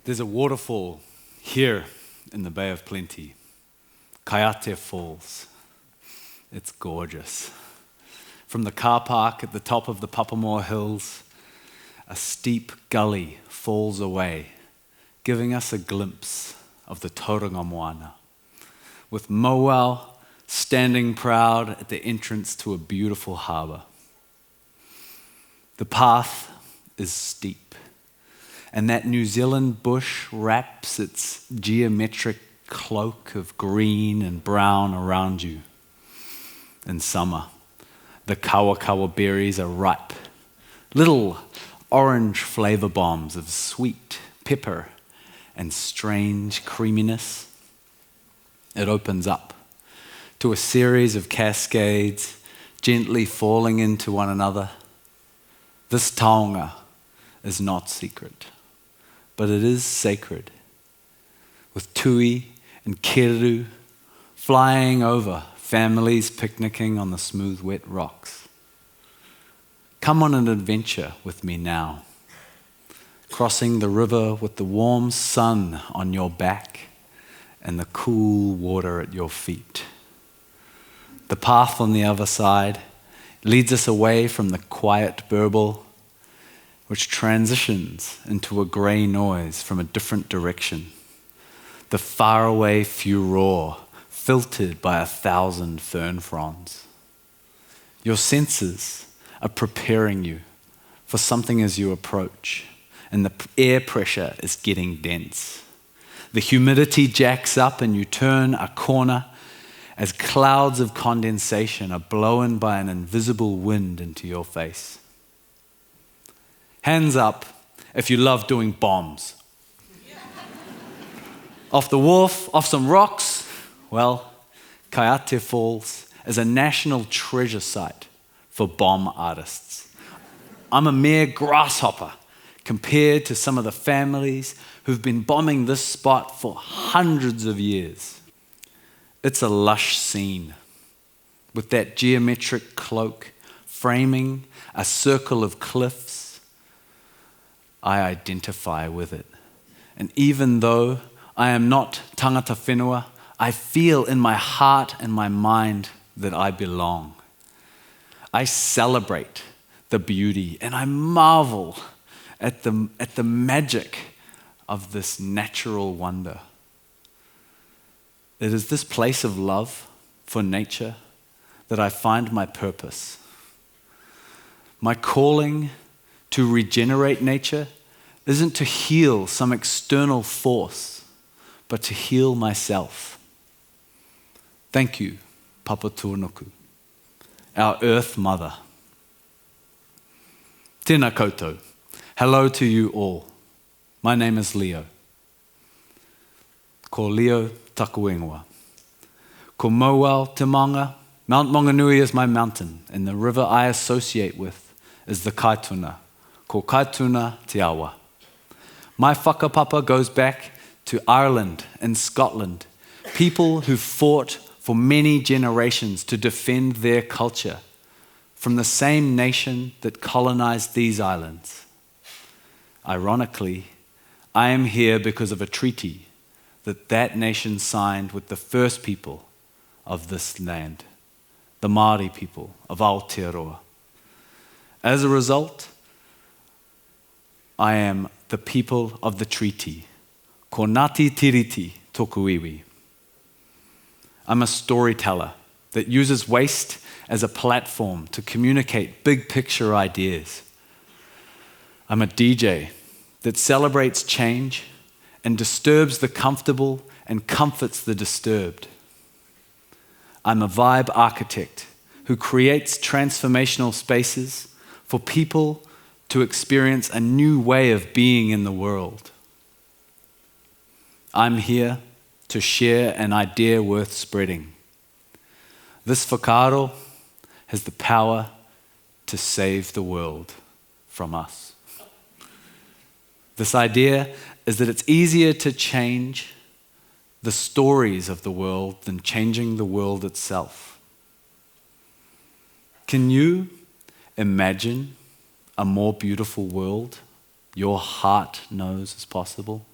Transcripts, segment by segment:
There's a waterfall here in the Bay of Plenty, Coyote Falls. It's gorgeous. From the car park at the top of the Papamoa Hills, a steep gully falls away, giving us a glimpse of the Tauranga Moana, with Mowau standing proud at the entrance to a beautiful harbour. The path is steep, and that New Zealand bush wraps its geometric cloak of green and brown around you. In summer, the kawakawa berries are ripe, little orange flavour bombs of sweet pepper and strange creaminess. It opens up to a series of cascades gently falling into one another. This taonga is not secret, but it is sacred, with tui and keru flying over, families picnicking on the smooth, wet rocks. Come on an adventure with me now, crossing the river with the warm sun on your back and the cool water at your feet. The path on the other side leads us away from the quiet burble, which transitions into a grey noise from a different direction. The faraway furore filtered by 1,000 fern fronds. Your senses are preparing you for something as you approach, and the air pressure is getting dense. The humidity jacks up and you turn a corner as clouds of condensation are blown by an invisible wind into your face. Hands up if you love doing bombs. Off the wharf, off some rocks, well, Coyote Falls is a national treasure site for bomb artists. I'm a mere grasshopper compared to some of the families who've been bombing this spot for hundreds of years. It's a lush scene with that geometric cloak framing a circle of cliffs. I identify with it. And even though I am not tangata whenua, I feel in my heart and my mind that I belong. I celebrate the beauty and I marvel at the magic of this natural wonder. It is this place of love for nature that I find my purpose. My calling to regenerate nature isn't to heal some external force, but to heal myself. Thank you, Papa Tuanuku, our Earth Mother. Tēnā koutou. Hello to you all. My name is Leo. Ko Leo taku ingoa. Ko Mowau te manga. Mount Maunganui is my mountain, and the river I associate with is the Kaituna. Ko Kaituna te awa. My whakapapa goes back to Ireland and Scotland, people who fought for many generations to defend their culture from the same nation that colonized these islands. Ironically, I am here because of a treaty that nation signed with the first people of this land, the Māori people of Aotearoa. As a result, I am the people of the treaty, ko Ngāti Tiriti tōku iwi. I'm a storyteller that uses waste as a platform to communicate big picture ideas. I'm a DJ that celebrates change and disturbs the comfortable and comforts the disturbed. I'm a vibe architect who creates transformational spaces for people to experience a new way of being in the world. I'm here to share an idea worth spreading. This whakaaro has the power to save the world from us. This idea is that it's easier to change the stories of the world than changing the world itself. Can you imagine a more beautiful world your heart knows is possible?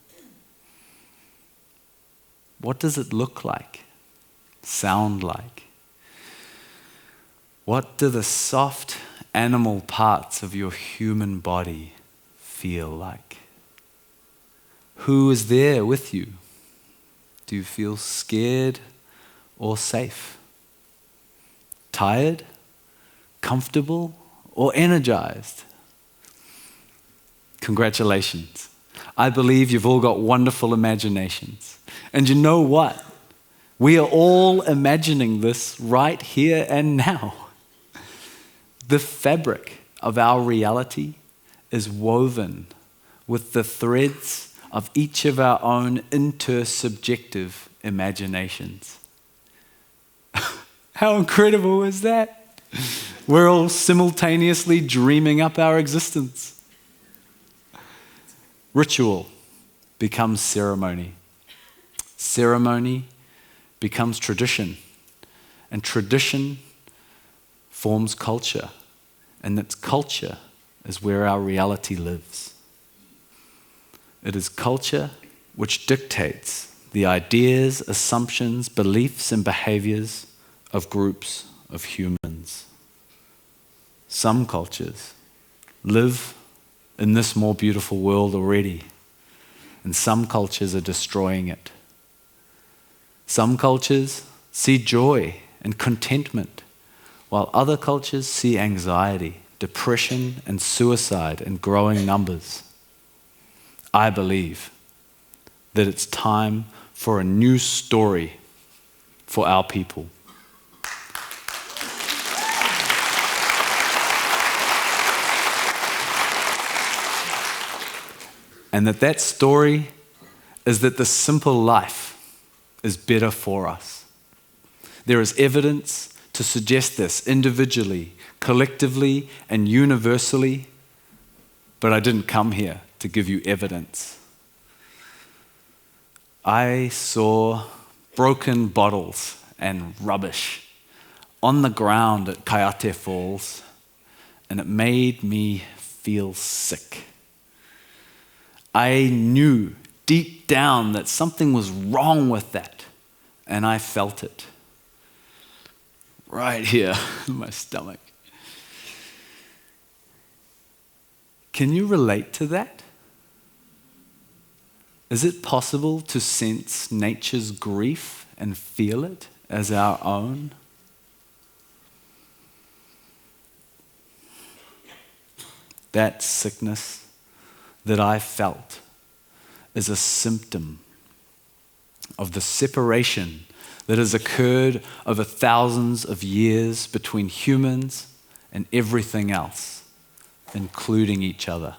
What does it look like? Sound like? What do the soft animal parts of your human body feel like? Who is there with you? Do you feel scared or safe? Tired, comfortable, or energized? Congratulations. I believe you've all got wonderful imaginations. And you know what? We are all imagining this right here and now. The fabric of our reality is woven with the threads of each of our own intersubjective imaginations. How incredible is that? We're all simultaneously dreaming up our existence. Ritual becomes ceremony. Ceremony becomes tradition. And tradition forms culture. And that culture is where our reality lives. It is culture which dictates the ideas, assumptions, beliefs, and behaviors of groups of humans. Some cultures live in this more beautiful world already, and some cultures are destroying it. Some cultures see joy and contentment, while other cultures see anxiety, depression, and suicide in growing numbers. I believe that it's time for a new story for our people. And that story is that the simple life is better for us. There is evidence to suggest this individually, collectively, and universally, but I didn't come here to give you evidence. I saw broken bottles and rubbish on the ground at Coyote Falls, and it made me feel sick. I knew deep down that something was wrong with that, and I felt it right here in my stomach. Can you relate to that? Is it possible to sense nature's grief and feel it as our own? That sickness that I felt is a symptom of the separation that has occurred over thousands of years between humans and everything else, including each other.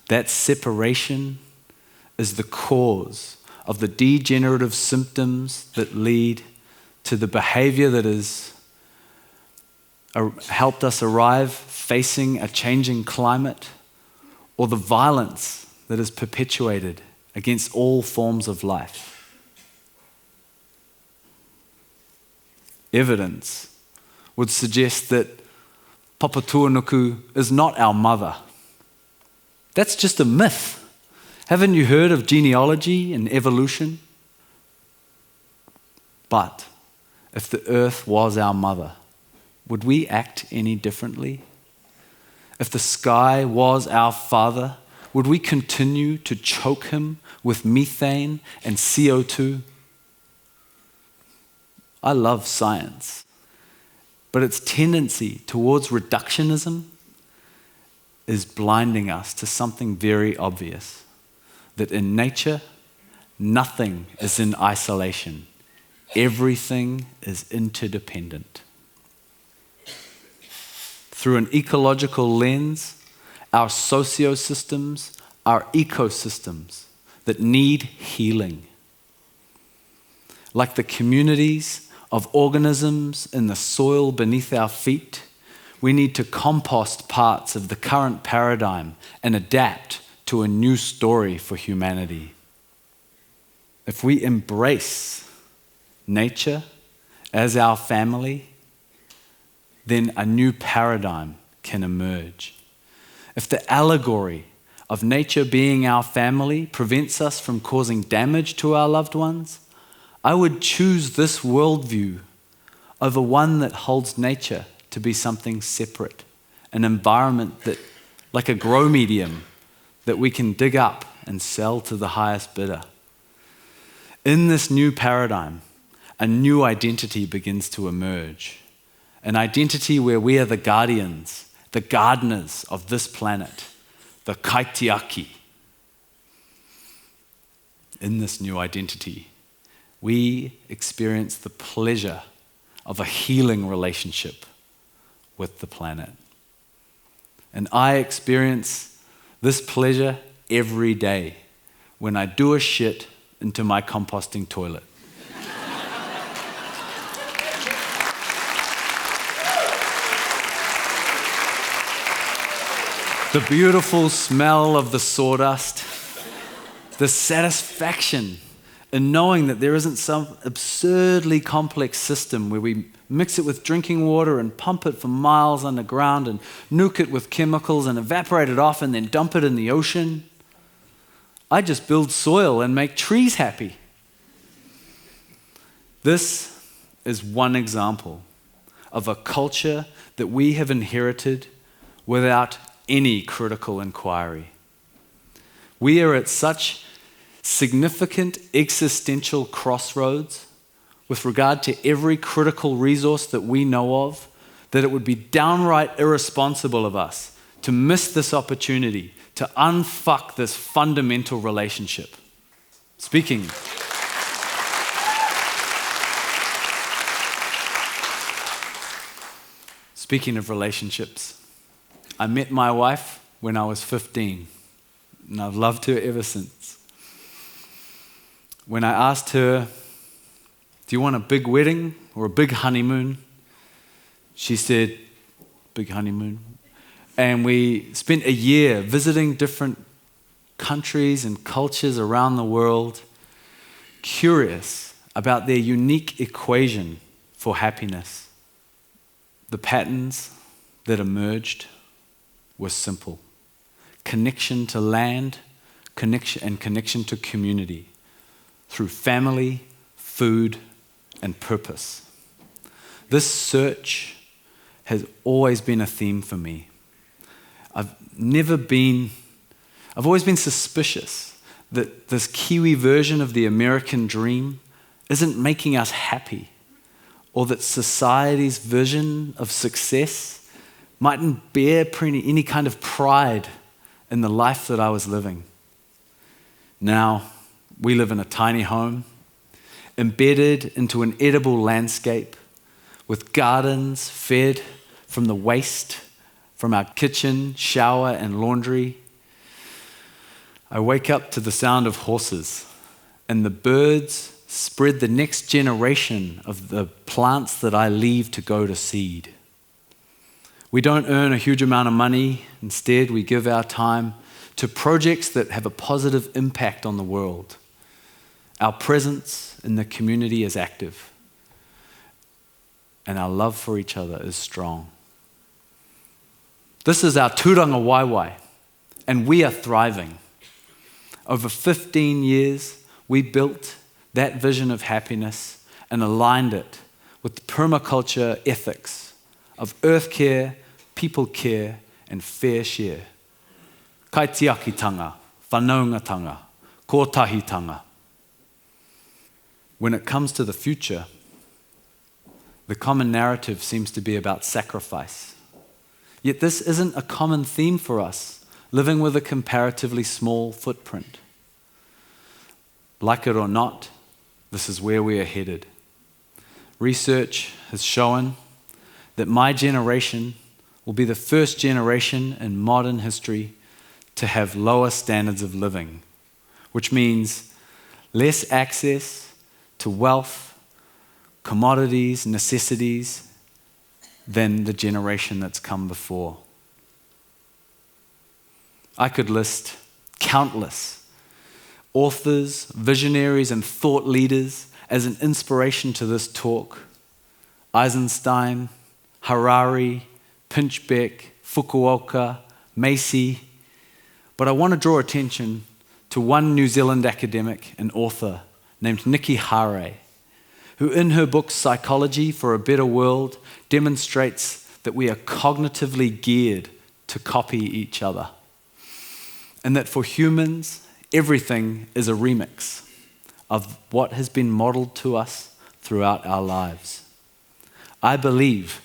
That separation is the cause of the degenerative symptoms that lead to the behavior that has helped us arrive facing a changing climate, or the violence that is perpetuated against all forms of life. Evidence would suggest that Papatuanuku is not our mother. That's just a myth. Haven't you heard of genealogy and evolution? But if the earth was our mother, would we act any differently? If the sky was our father, would we continue to choke him with methane and CO2? I love science, but its tendency towards reductionism is blinding us to something very obvious, that in nature, nothing is in isolation. Everything is interdependent. Through an ecological lens, our sociosystems are ecosystems that need healing. Like the communities of organisms in the soil beneath our feet, we need to compost parts of the current paradigm and adapt to a new story for humanity. If we embrace nature as our family, then a new paradigm can emerge. If the allegory of nature being our family prevents us from causing damage to our loved ones, I would choose this worldview over one that holds nature to be something separate, an environment that, like a grow medium, that we can dig up and sell to the highest bidder. In this new paradigm, a new identity begins to emerge, an identity where we are the guardians, the gardeners of this planet, the kaitiaki. In this new identity, we experience the pleasure of a healing relationship with the planet. And I experience this pleasure every day when I do a shit into my composting toilet. The beautiful smell of the sawdust, the satisfaction in knowing that there isn't some absurdly complex system where we mix it with drinking water and pump it for miles underground and nuke it with chemicals and evaporate it off and then dump it in the ocean. I just build soil and make trees happy. This is one example of a culture that we have inherited without any critical inquiry. We are at such significant existential crossroads with regard to every critical resource that we know of that it would be downright irresponsible of us to miss this opportunity to unfuck this fundamental relationship. Speaking of relationships, I met my wife when I was 15, and I've loved her ever since. When I asked her, "Do you want a big wedding or a big honeymoon?" she said, "Big honeymoon." And we spent a year visiting different countries and cultures around the world, curious about their unique equation for happiness. The patterns that emerged were simple: connection to land, connection to community, through family, food, and purpose. This search has always been a theme for me. I've always been suspicious that this Kiwi version of the American dream isn't making us happy, or that society's vision of success mightn't bear any kind of pride in the life that I was living. Now, we live in a tiny home, embedded into an edible landscape, with gardens fed from the waste from our kitchen, shower, and laundry. I wake up to the sound of horses, and the birds spread the next generation of the plants that I leave to go to seed. We don't earn a huge amount of money. Instead, we give our time to projects that have a positive impact on the world. Our presence in the community is active, and our love for each other is strong. This is our Tauranga Waiwai, and we are thriving. Over 15 years, we built that vision of happiness and aligned it with the permaculture ethics of earth care, people care, and fair share. Kaitiakitanga, whanaungatanga, kotahitanga. When it comes to the future, the common narrative seems to be about sacrifice. Yet this isn't a common theme for us, living with a comparatively small footprint. Like it or not, this is where we are headed. Research has shown that my generation will be the first generation in modern history to have lower standards of living, which means less access to wealth, commodities, necessities than the generation that's come before. I could list countless authors, visionaries, and thought leaders as an inspiration to this talk. Eisenstein, Harari, Pinchbeck, Fukuoka, Macy. But I want to draw attention to one New Zealand academic and author named Nikki Hare. who in her book Psychology for a Better World demonstrates that we are cognitively geared to copy each other, and that for humans, everything is a remix of what has been modeled to us throughout our lives. I believe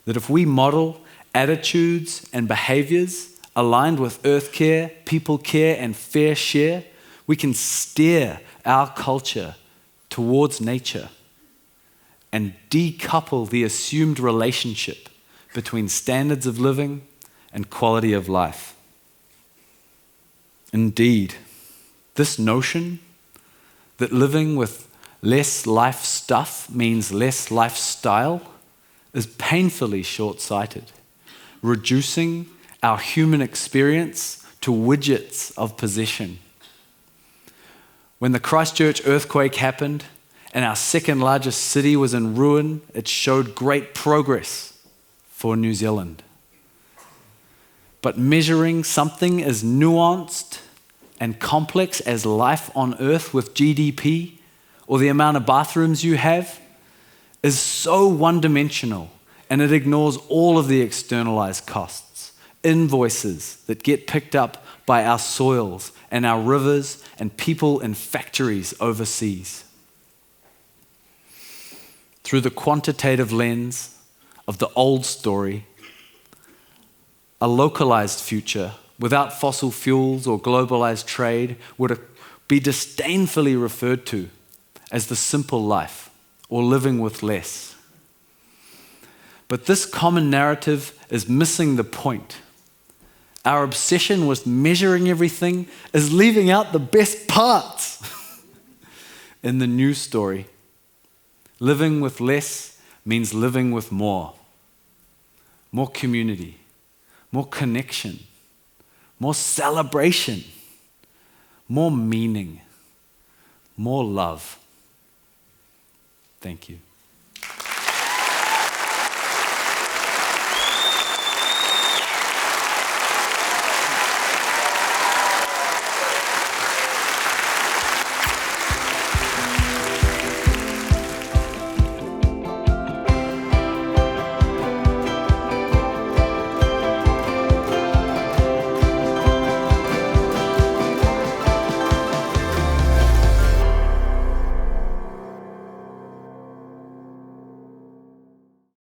that if we model attitudes and behaviors aligned with earth care, people care, and fair share, we can steer our culture towards nature and decouple the assumed relationship between standards of living and quality of life. Indeed, this notion that living with less life stuff means less lifestyle is painfully short-sighted, reducing our human experience to widgets of possession. When the Christchurch earthquake happened and our second largest city was in ruin, it showed great progress for New Zealand. But measuring something as nuanced and complex as life on Earth with GDP or the amount of bathrooms you have is so one-dimensional, and it ignores all of the externalized costs, invoices that get picked up by our soils and our rivers and people in factories overseas. Through the quantitative lens of the old story, a localized future without fossil fuels or globalized trade would be disdainfully referred to as the simple life or living with less. But this common narrative is missing the point. Our obsession with measuring everything is leaving out the best parts. In the new story, living with less means living with more. More community, more connection, more celebration, more meaning, more love. Thank you.